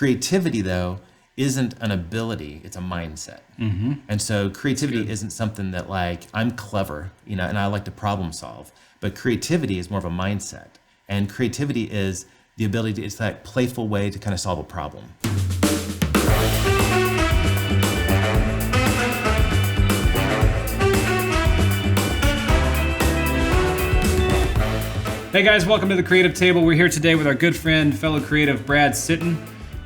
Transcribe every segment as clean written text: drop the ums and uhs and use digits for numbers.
Creativity, though, isn't an ability, it's a mindset. And so creativity isn't something that like, I'm clever, and I like to problem solve, but creativity is more of a mindset. And creativity is the ability to, it's that playful way to kind of solve a problem. Hey guys, welcome to the Creative Table. We're here today with our good friend, fellow creative, Brad Sitton.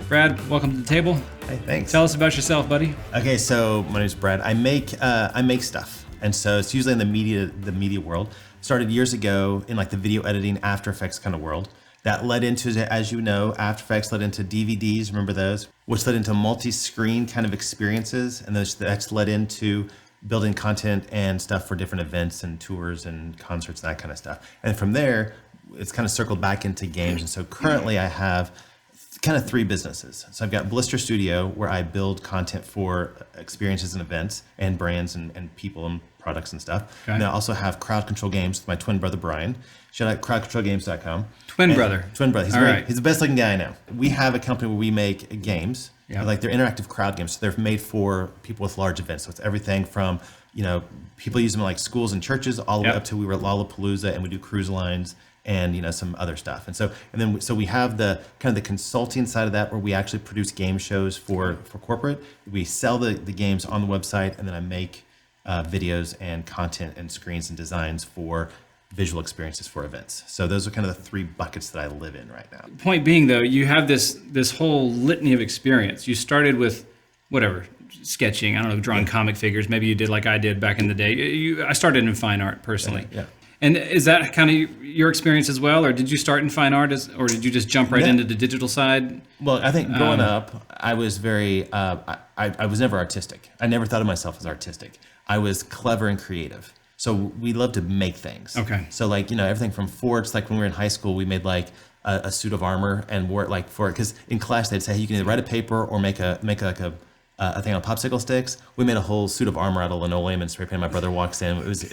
Brad, welcome to the table. Hey, thanks. Tell us about yourself, buddy. Okay, so my name's Brad. I make stuff, and so it's usually in the media world. Started years ago in like the video editing, After Effects kind of world. That led into, as you know, After Effects led into DVDs. Remember those? Which led into multi-screen kind of experiences, and that's led into building content and stuff for different events and tours and concerts and that kind of stuff. And from there, it's kind of circled back into games. And so currently I have kind of three businesses. So I've got Blister Studio, where I build content for experiences and events and brands and people and products and stuff. Okay. And I also have Crowd Control Games with my twin brother, Brian. Shout out crowdcontrolgames.com. Twin brother. He's right. He's the best looking guy I know. We have a company where we make games. Yep. Like they're interactive crowd games. So they're made for people with large events. So it's everything from, people use them in like schools and churches all the way up to we were at Lollapalooza and we do cruise lines and, some other stuff. And so we have the kind of the consulting side of that where we actually produce game shows for corporate. We sell the games on the website, and then I make videos and content and screens and designs for visual experiences for events. So those are kind of the three buckets that I live in right now. Point being, though, you have this whole litany of experience. You started with sketching, I don't know, drawing comic figures. Maybe you did like I did back in the day. I started in fine art personally. Yeah. And is that kind of your experience as well? Or did you start in fine art or did you just jump right into the digital side? Well, I think growing up, I was very, I was never artistic. I never thought of myself as artistic. I was clever and creative. So we love to make things. Okay. So like, everything from forts, like when we were in high school, we made like a suit of armor and wore it like for it. Because in class, they'd say, hey, you can either write a paper or make like a thing on popsicle sticks. We made a whole suit of armor out of linoleum and spray paint. My brother walks in. It was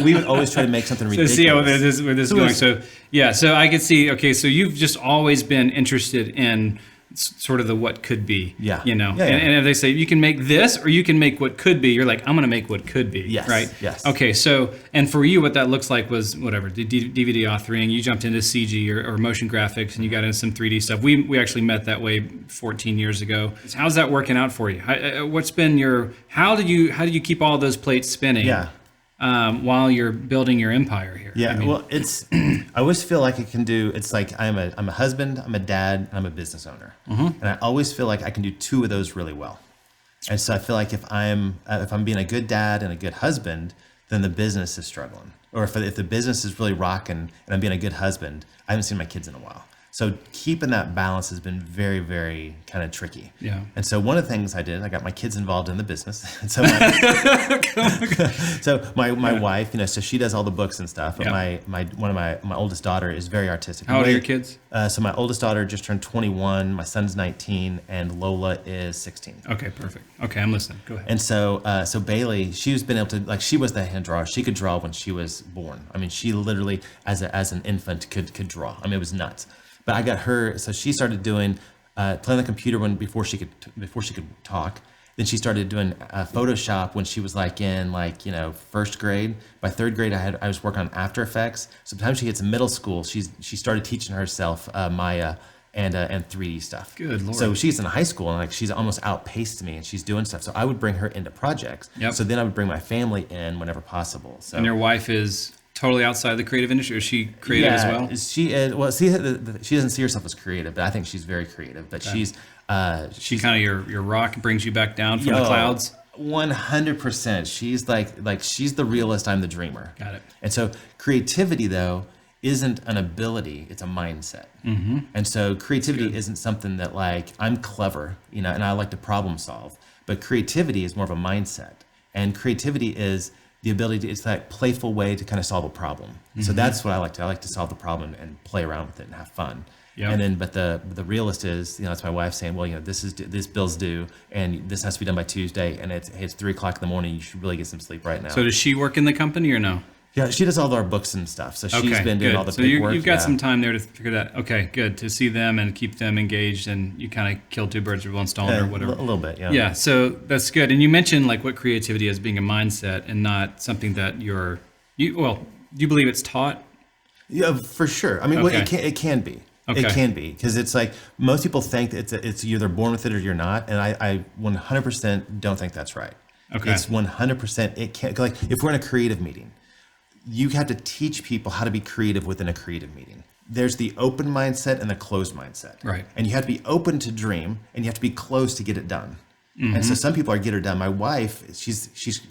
we would always try to make something ridiculous. So see how where this is going. So I could see, okay, so you've just always been interested in sort of the what could be. Yeah. And if they say you can make this or you can make what could be, you're like, I'm going to make what could be. Yes. Right? Yes. Okay, so, and for you, what that looks like was the DVD authoring. You jumped into CG or motion graphics and you got into some 3D stuff. We actually met that way 14 years ago. How's that working out for you? What's been how do you keep all those plates spinning? Yeah. While you're building your empire here. Yeah, well, I always feel like I can do. It's like I'm a husband, I'm a dad, and I'm a business owner, and I always feel like I can do two of those really well. And so I feel like if I'm being a good dad and a good husband, then the business is struggling. Or if the business is really rocking and I'm being a good husband, I haven't seen my kids in a while. So keeping that balance has been very, very kind of tricky. Yeah. And so one of the things I did, I got my kids involved in the business. And so my wife, so she does all the books and stuff. But my oldest daughter is very artistic. How old are your kids? So my oldest daughter just turned 21. My son's 19, and Lola is 16. Okay, perfect. Okay, I'm listening. Go ahead. And so Bailey, she's been able to she was the hand drawer. She could draw when she was born. I mean, she literally as an infant could draw. I mean, it was nuts. But I got her, so she started doing playing on the computer before she could talk. Then she started doing Photoshop when she was in first grade. By third grade, I was working on After Effects. So by the time she gets to middle school, she started teaching herself Maya and 3D stuff. Good Lord. So she's in high school and she's almost outpaced me and she's doing stuff. So I would bring her into projects. Yep. So then I would bring my family in whenever possible. So. And your wife is totally outside the creative industry? Or is she creative as well? She doesn't see herself as creative, but I think she's very creative. But she's kind of your rock, brings you back down from the clouds. 100%. She's like she's the realist. I'm the dreamer. Got it. And so creativity though isn't an ability; it's a mindset. Mm-hmm. And so creativity isn't something that like I'm clever, and I like to problem solve. But creativity is more of a mindset, and creativity is the ability to, it's that playful way to kind of solve a problem. Mm-hmm. So that's what I like to solve the problem and play around with it and have fun. Yep. And then, but the realist is, that's my wife saying, well, this bill's due and this has to be done by Tuesday. And it's 3:00 in the morning. You should really get some sleep right now. So does she work in the company or no? Yeah, she does all of our books and stuff. So she's Okay, been doing good. all the So paperwork. you've got some time there to figure that. Okay, good. To see them and keep them engaged, and you kind of kill two birds with one stone or whatever. A little bit, yeah. Yeah, so that's good. And you mentioned like what creativity is being a mindset and not something that do you believe it's taught? Yeah, for sure. I mean, well, Okay. it can be. Okay. It can be, because it's like most people think that it's you're either born with it or you're not, and I 100% don't think that's right. Okay. It's 100%. It can't, like, if we're in a creative meeting, you have to teach people how to be creative within a creative meeting. There's the open mindset and the closed mindset. Right. And you have to be open to dream, and you have to be closed to get it done. Mm-hmm. And so some people are get her done. My wife, she's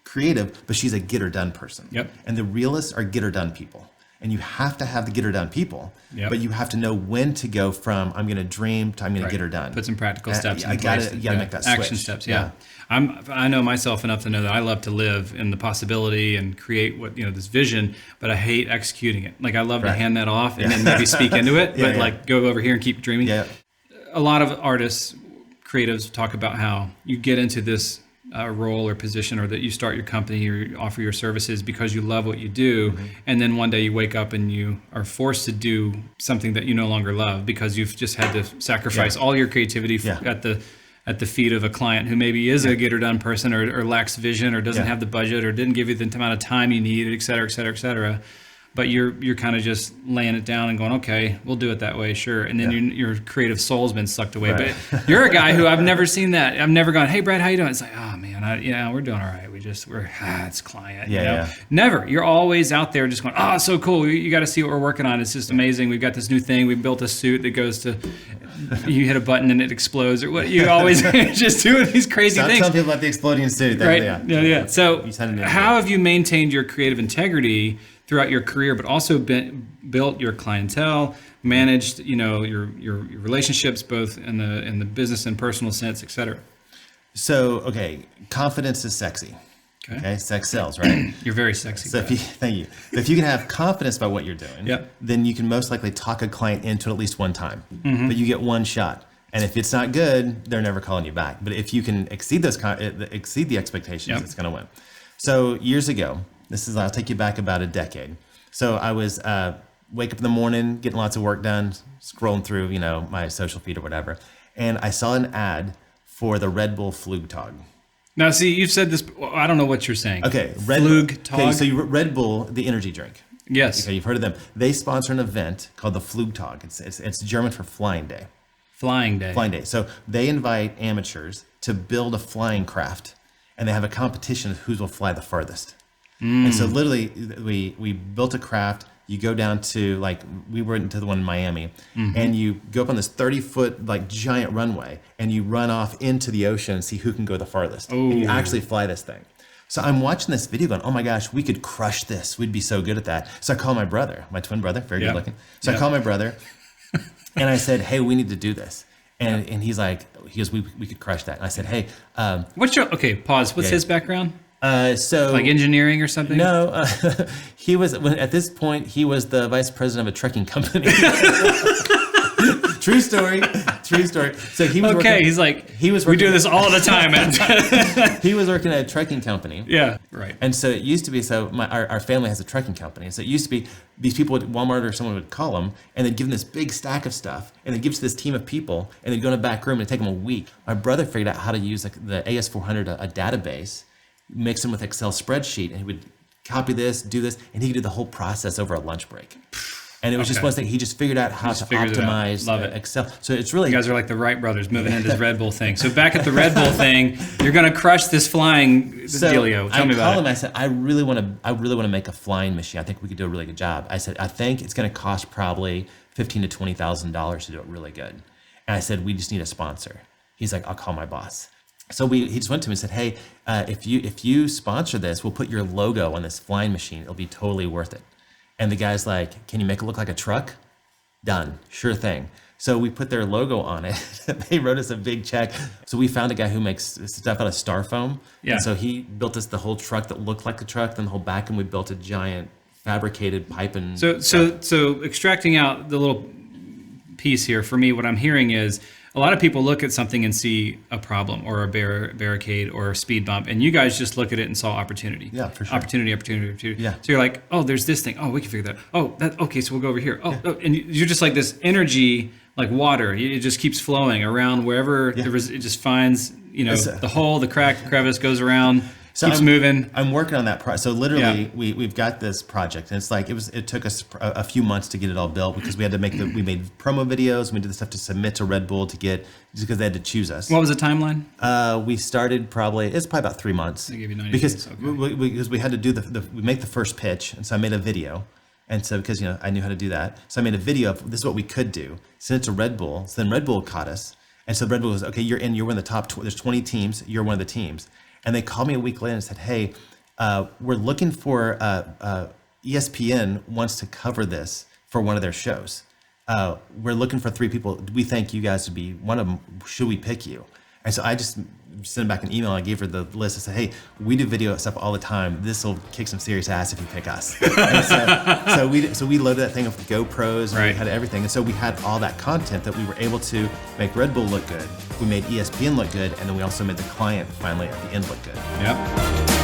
creative, but she's a get her done person. Yep. And the realists are get her done people. And you have to have the get her done people, Yep. but you have to know when to go from I'm going to dream to I'm going to get her done. Put some practical steps in You got place. to make that switch. Action steps, yeah. I know myself enough to know that I love to live in the possibility and create this vision, but I hate executing it. Like I love to hand that off and then maybe speak into it, but like go over here and keep dreaming. Yeah. A lot of artists, creatives talk about how you get into this role or position, or that you start your company or you offer your services because you love what you do, and then one day you wake up and you are forced to do something that you no longer love because you've just had to sacrifice all your creativity at the feet of a client who maybe is a get or done person or lacks vision or doesn't have the budget or didn't give you the amount of time you need, et cetera, et cetera, et cetera. But you're kind of just laying it down and going, okay, we'll do it that way, sure. And then your creative soul's been sucked away. Right. But you're a guy who I've never seen that. I've never gone, hey, Brad, how you doing? It's like, oh, man, we're doing all right. It's client. Never. You're always out there just going, oh, it's so cool. You got to see what we're working on. It's just amazing. We've got this new thing. We built a suit that goes to, you hit a button and it explodes. Or what? You always just doing these crazy things. Tell people about the exploding suit. Right. Yeah. So how have you maintained your creative integrity throughout your career, but also built your clientele, managed, your relationships, both in the business and personal sense, et cetera? So, okay, confidence is sexy. Okay, sex sells, right? You're very sexy. So thank you. If you can have confidence about what you're doing, then you can most likely talk a client into at least one time. But you get one shot. And if it's not good, they're never calling you back. But if you can exceed the expectations, it's going to win. So years ago, I'll take you back about a decade. So I was wake up in the morning, getting lots of work done, scrolling through, my social feed or whatever. And I saw an ad for the Red Bull Flugtag. Now, see, you've said this. I don't know what you're saying. Okay, Flugtag. Okay, so Red Bull, the energy drink. Yes. Okay, you've heard of them. They sponsor an event called the Flugtag. It's German for Flying Day. Flying Day. Flying Day. So they invite amateurs to build a flying craft, and they have a competition of who will fly the farthest. And so literally, we built a craft. You go down to, we went to the one in Miami, and you go up on this 30-foot giant runway, and you run off into the ocean and see who can go the farthest. Ooh. And you actually fly this thing. So I'm watching this video going, oh my gosh, we could crush this. We'd be so good at that. So I call my brother, my twin brother, very good looking. So I call my brother, and I said, hey, we need to do this. And he goes, we could crush that. And I said, hey. Pause. What's his background? So like engineering or something? No, he was at this point he was the vice president of a trucking company. True story. So he was we do this all the time. He was working at a trucking company. Yeah, right. And so it used to be, our family has a trucking company. So it used to be these people at Walmart or someone would call them and they'd give them this big stack of stuff and they'd give it to this team of people and they'd go in a back room and it'd take them a week. My brother figured out how to use the AS400, a database, mix them with Excel spreadsheet, and he would copy this, do this, and he could do the whole process over a lunch break. And it was just one thing. He just figured out how to optimize Excel. So it's really... You guys are like the Wright brothers moving into this Red Bull thing. So back at the Red Bull thing, you're going to crush this flying dealio. Tell me about it. I said, I really want to make a flying machine. I think we could do a really good job. I said, I think it's going to cost probably $15,000 to $20,000 to do it really good. And I said, we just need a sponsor. He's like, I'll call my boss. So he just went to me and said, hey, if you sponsor this, we'll put your logo on this flying machine. It'll be totally worth it. And the guy's like, can you make it look like a truck? Done. Sure thing. So we put their logo on it. They wrote us a big check. So we found a guy who makes stuff out of styrofoam. Yeah. And so he built us the whole truck that looked like the truck. Then the whole back end, we built a giant fabricated pipe and... So extracting out the little piece here, for me, what I'm hearing is a lot of people look at something and see a problem or a barricade or a speed bump, and you guys just look at it and saw opportunity. Yeah, for sure. Opportunity. Yeah. So you're like, oh, there's this thing. Oh, we can figure that out. Oh, okay, so we'll go over here. And you're just like this energy, like water. It just keeps flowing around wherever it just finds, the hole, the crack, the crevice goes around. Keeps moving. I'm working on that project. So literally, we've got this project, and it's like it took us a few months to get it all built because we had to we made promo videos, and we did the stuff to submit to Red Bull to get, just because they had to choose us. What was the timeline? We started it's probably about 3 months. They gave you 90 because days. Okay. because we had to do we make the first pitch, and so I made a video. And so because I knew how to do that, so I made a video of this is what we could do. Sent it to Red Bull. So then Red Bull caught us, and so Red Bull was, okay, you're in. You're one of the top. There's 20 teams. You're one of the teams. And they called me a week later and said, hey, we're looking for ESPN wants to cover this for one of their shows. We're looking for 3 people. We think you guys would be one of them. Should we pick you? And so I just sent back an email. I gave her the list. I said, hey, we do video stuff all the time. This will kick some serious ass if you pick us. And so we loaded that thing up with GoPros, and we had everything. And so we had all that content that we were able to make Red Bull look good. We made ESPN look good, and then we also made the client finally at the end look good. Yep.